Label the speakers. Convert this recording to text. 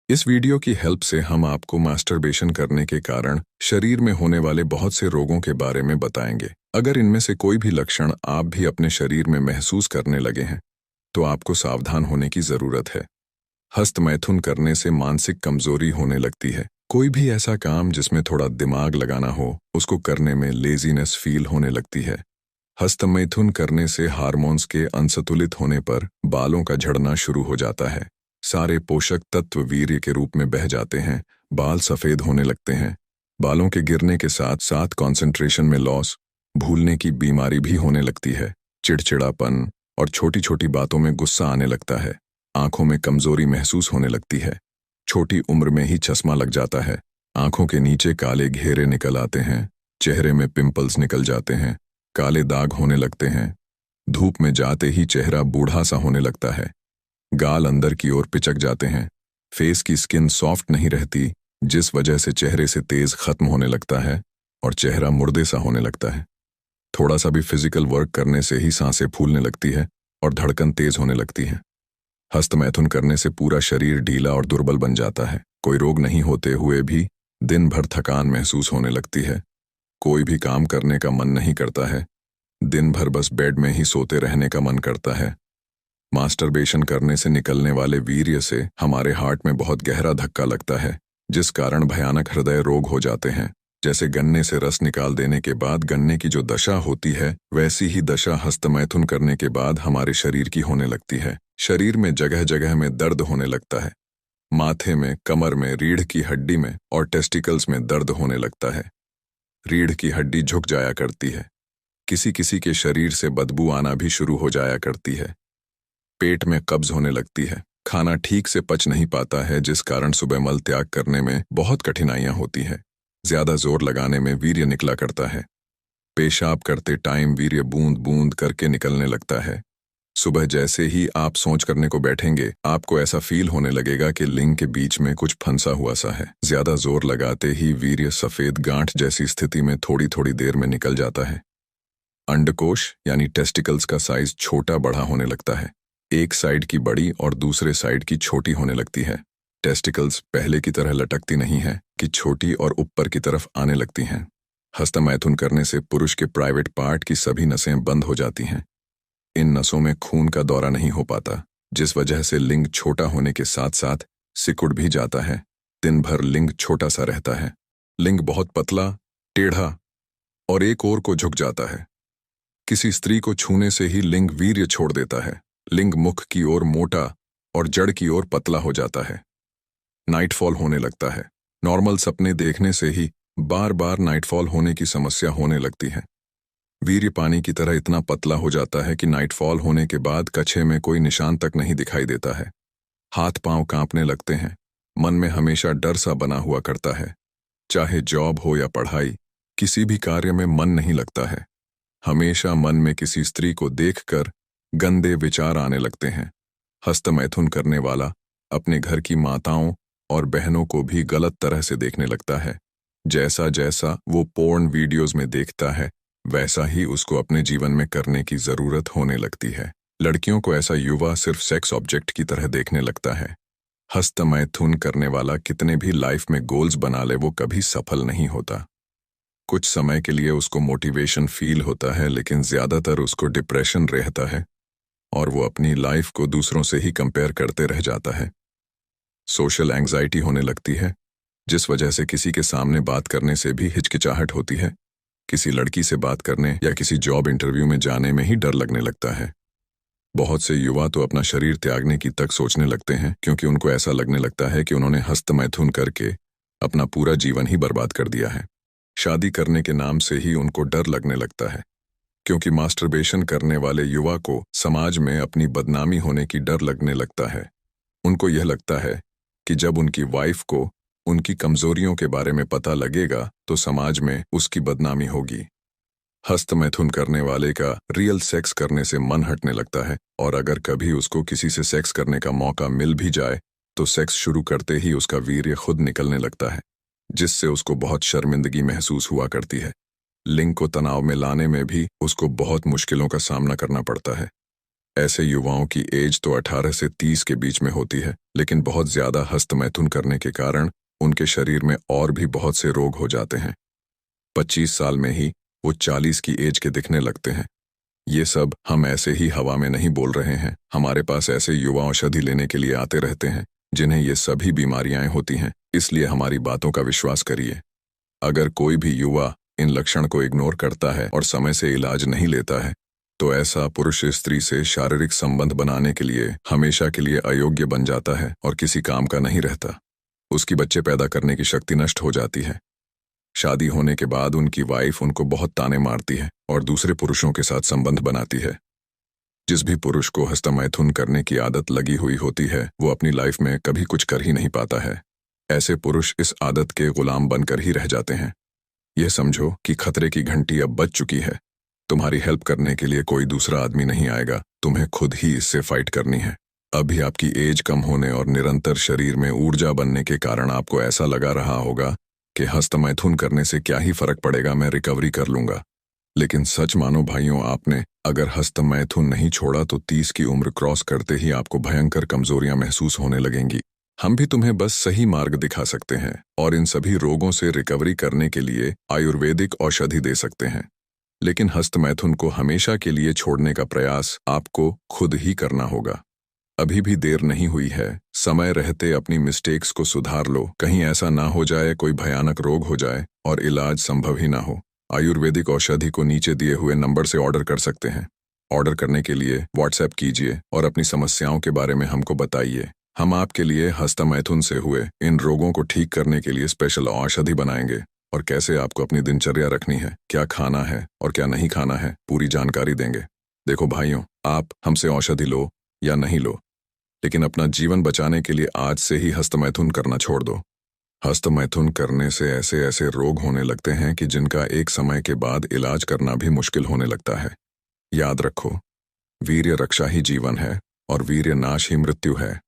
Speaker 1: इस वीडियो की हेल्प से हम आपको मास्टरबेशन करने के कारण शरीर में होने वाले बहुत से रोगों के बारे में बताएंगे। अगर इनमें से कोई भी लक्षण आप भी अपने शरीर में महसूस करने लगे हैं, तो आपको सावधान होने की जरूरत है। हस्तमैथुन करने से मानसिक कमजोरी होने लगती है। कोई भी ऐसा काम जिसमें थोड़ा दिमाग लगाना हो, उसको करने में लेजीनेस फील होने लगती है। हस्तमैथुन करने से हार्मोन्स के असंतुलित होने पर बालों का झड़ना शुरू हो जाता है। सारे पोषक तत्व वीर्य के रूप में बह जाते हैं। बाल सफेद होने लगते हैं। बालों के गिरने के साथ साथ कंसंट्रेशन में लॉस, भूलने की बीमारी भी होने लगती है। चिड़चिड़ापन और छोटी छोटी बातों में गुस्सा आने लगता है। आंखों में कमजोरी महसूस होने लगती है। छोटी उम्र में ही चश्मा लग जाता है। आंखों के नीचे काले घेरे निकल आते हैं। चेहरे में पिंपल्स निकल जाते हैं। काले दाग होने लगते हैं। धूप में जाते ही चेहरा बूढ़ा सा होने लगता है। गाल अंदर की ओर पिचक जाते हैं। फेस की स्किन सॉफ्ट नहीं रहती, जिस वजह से चेहरे से तेज खत्म होने लगता है और चेहरा मुर्दे सा होने लगता है। थोड़ा सा भी फिजिकल वर्क करने से ही सांसें फूलने लगती है और धड़कन तेज होने लगती है। हस्तमैथुन करने से पूरा शरीर ढीला और दुर्बल बन जाता है। कोई रोग नहीं होते हुए भी दिन भर थकान महसूस होने लगती है। कोई भी काम करने का मन नहीं करता है। दिन भर बस बेड में ही सोते रहने का मन करता है। मास्टरबेशन करने से निकलने वाले वीर्य से हमारे हार्ट में बहुत गहरा धक्का लगता है, जिस कारण भयानक हृदय रोग हो जाते हैं। जैसे गन्ने से रस निकाल देने के बाद गन्ने की जो दशा होती है, वैसी ही दशा हस्तमैथुन करने के बाद हमारे शरीर की होने लगती है। शरीर में जगह जगह में दर्द होने लगता है। माथे में, कमर में, रीढ़ की हड्डी में और टेस्टिकल्स में दर्द होने लगता है। रीढ़ की हड्डी झुक जाया करती है। किसी किसी के शरीर से बदबू आना भी शुरू हो जाया करती है। पेट में कब्ज होने लगती है। खाना ठीक से पच नहीं पाता है, जिस कारण सुबह मल त्याग करने में बहुत कठिनाइयां होती है। ज्यादा जोर लगाने में वीर्य निकला करता है। पेशाब करते टाइम वीर्य बूंद बूंद करके निकलने लगता है। सुबह जैसे ही आप सोच करने को बैठेंगे, आपको ऐसा फील होने लगेगा कि लिंग के बीच में कुछ फंसा हुआ सा है। ज्यादा जोर लगाते ही वीर्य सफेद गांठ जैसी स्थिति में थोड़ी थोड़ी देर में निकल जाता है। अंडकोश यानी टेस्टिकल्स का साइज छोटा बड़ा होने लगता है। एक साइड की बड़ी और दूसरे साइड की छोटी होने लगती है। टेस्टिकल्स पहले की तरह लटकती नहीं है कि छोटी और ऊपर की तरफ आने लगती हैं। हस्तमैथुन करने से पुरुष के प्राइवेट पार्ट की सभी नसें बंद हो जाती हैं। इन नसों में खून का दौरा नहीं हो पाता, जिस वजह से लिंग छोटा होने के साथ साथ सिकुड़ भी जाता है। दिन भर लिंग छोटा सा रहता है। लिंग बहुत पतला, टेढ़ा और एक ओर को झुक जाता है। किसी स्त्री को छूने से ही लिंग वीर्य छोड़ देता है। लिंग मुख की ओर मोटा और जड़ की ओर पतला हो जाता है। नाइटफॉल होने लगता है। नॉर्मल सपने देखने से ही बार बार नाइटफॉल होने की समस्या होने लगती है। वीर्य पानी की तरह इतना पतला हो जाता है कि नाइटफॉल होने के बाद कच्छे में कोई निशान तक नहीं दिखाई देता है। हाथ पांव कांपने लगते हैं। मन में हमेशा डर सा बना हुआ करता है। चाहे जॉब हो या पढ़ाई, किसी भी कार्य में मन नहीं लगता है। हमेशा मन में किसी स्त्री को देखकर गंदे विचार आने लगते हैं। हस्तमैथुन करने वाला अपने घर की माताओं और बहनों को भी गलत तरह से देखने लगता है। जैसा जैसा वो पोर्न वीडियोस में देखता है, वैसा ही उसको अपने जीवन में करने की जरूरत होने लगती है। लड़कियों को ऐसा युवा सिर्फ सेक्स ऑब्जेक्ट की तरह देखने लगता है। हस्तमैथुन करने वाला कितने भी लाइफ में गोल्स बना ले, वो कभी सफल नहीं होता। कुछ समय के लिए उसको मोटिवेशन फील होता है, लेकिन ज्यादातर उसको डिप्रेशन रहता है और वो अपनी लाइफ को दूसरों से ही कंपेयर करते रह जाता है। सोशल एंग्जाइटी होने लगती है, जिस वजह से किसी के सामने बात करने से भी हिचकिचाहट होती है। किसी लड़की से बात करने या किसी जॉब इंटरव्यू में जाने में ही डर लगने लगता है। बहुत से युवा तो अपना शरीर त्यागने की तक सोचने लगते हैं, क्योंकि उनको ऐसा लगने लगता है कि उन्होंने हस्तमैथुन करके अपना पूरा जीवन ही बर्बाद कर दिया है। शादी करने के नाम से ही उनको डर लगने लगता है, क्योंकि मास्टरबेशन करने वाले युवा को समाज में अपनी बदनामी होने की डर लगने लगता है। उनको यह लगता है कि जब उनकी वाइफ को उनकी कमजोरियों के बारे में पता लगेगा, तो समाज में उसकी बदनामी होगी। हस्तमैथुन करने वाले का रियल सेक्स करने से मन हटने लगता है, और अगर कभी उसको किसी से सेक्स करने का मौका मिल भी जाए, तो सेक्स शुरू करते ही उसका वीर्य खुद निकलने लगता है, जिससे उसको बहुत शर्मिंदगी महसूस हुआ करती है। लिंग को तनाव में लाने में भी उसको बहुत मुश्किलों का सामना करना पड़ता है। ऐसे युवाओं की एज तो 18 से 30 के बीच में होती है, लेकिन बहुत ज्यादा हस्तमैथुन करने के कारण उनके शरीर में और भी बहुत से रोग हो जाते हैं। 25 साल में ही वो 40 की एज के दिखने लगते हैं। ये सब हम ऐसे ही हवा में नहीं बोल रहे हैं। हमारे पास ऐसे युवा औषधि लेने के लिए आते रहते हैं जिन्हें ये सभी बीमारियां होती हैं, इसलिए हमारी बातों का विश्वास करिए। अगर कोई भी युवा इन लक्षण को इग्नोर करता है और समय से इलाज नहीं लेता है, तो ऐसा पुरुष स्त्री से शारीरिक संबंध बनाने के लिए हमेशा के लिए अयोग्य बन जाता है और किसी काम का नहीं रहता। उसकी बच्चे पैदा करने की शक्ति नष्ट हो जाती है। शादी होने के बाद उनकी वाइफ उनको बहुत ताने मारती है और दूसरे पुरुषों के साथ संबंध बनाती है। जिस भी पुरुष को हस्तमैथुन करने की आदत लगी हुई होती है, वो अपनी लाइफ में कभी कुछ कर ही नहीं पाता है। ऐसे पुरुष इस आदत के गुलाम बनकर ही रह जाते हैं। यह समझो कि खतरे की घंटी अब बज चुकी है। तुम्हारी हेल्प करने के लिए कोई दूसरा आदमी नहीं आएगा, तुम्हें खुद ही इससे फाइट करनी है। अभी आपकी एज कम होने और निरंतर शरीर में ऊर्जा बनने के कारण आपको ऐसा लगा रहा होगा कि हस्तमैथुन करने से क्या ही फर्क पड़ेगा, मैं रिकवरी कर लूंगा। लेकिन सच मानो भाइयों, आपने अगर हस्तमैथुन नहीं छोड़ा तो 30 की उम्र क्रॉस करते ही आपको भयंकर कमजोरियां महसूस होने लगेंगी। हम भी तुम्हें बस सही मार्ग दिखा सकते हैं और इन सभी रोगों से रिकवरी करने के लिए आयुर्वेदिक औषधि दे सकते हैं। लेकिन हस्तमैथुन को हमेशा के लिए छोड़ने का प्रयास आपको खुद ही करना होगा। अभी भी देर नहीं हुई है। समय रहते अपनी मिस्टेक्स को सुधार लो। कहीं ऐसा ना हो जाए कोई भयानक रोग हो जाए और इलाज संभव ही ना हो। आयुर्वेदिक औषधि को नीचे दिए हुए नंबर से ऑर्डर कर सकते हैं। ऑर्डर करने के लिए व्हाट्सएप कीजिए और अपनी समस्याओं के बारे में हमको बताइए। हम आपके लिए हस्तमैथुन से हुए इन रोगों को ठीक करने के लिए स्पेशल औषधि बनाएंगे और कैसे आपको अपनी दिनचर्या रखनी है, क्या खाना है और क्या नहीं खाना है, पूरी जानकारी देंगे। देखो भाइयों, आप हमसे औषधि लो या नहीं लो, लेकिन अपना जीवन बचाने के लिए आज से ही हस्तमैथुन करना छोड़ दो। हस्तमैथुन करने से ऐसे ऐसे रोग होने लगते हैं कि जिनका एक समय के बाद इलाज करना भी मुश्किल होने लगता है। याद रखो, वीर्य रक्षा ही जीवन है और वीर्य नाश ही मृत्यु है।